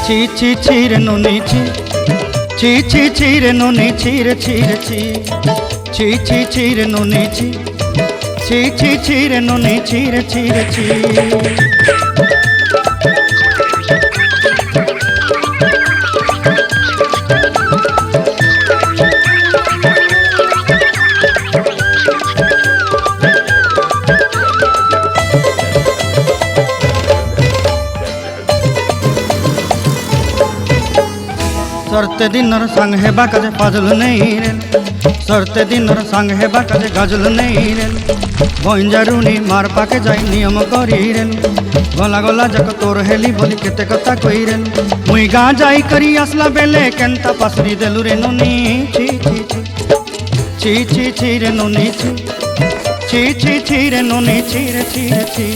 ছি ছি ছি রে নুনি ছি ছি ছি ছি রে নুনি ছি রে ছি রে ছি ছি ছি ছি রে নুনি ছি ছি ছি ছি রে নুনি ছি রে ছি রে ছি। सरते दिनर संग हेबा काजे पाजल नहीं रेल सरते दिनर संग हेबा काजे गाजल नहीं रेल बंजारुनी मार पाके जाई नियम करी रेल गला गला जक तोर हेली बोली केते कथा कई रेल मुई गा जाई करी आसला बेले केंता पासरी देलु रे नुनी छी छी छी छी छी छी रे नुनी छी छी छी छी रे नुनी छी रे छी रे छी।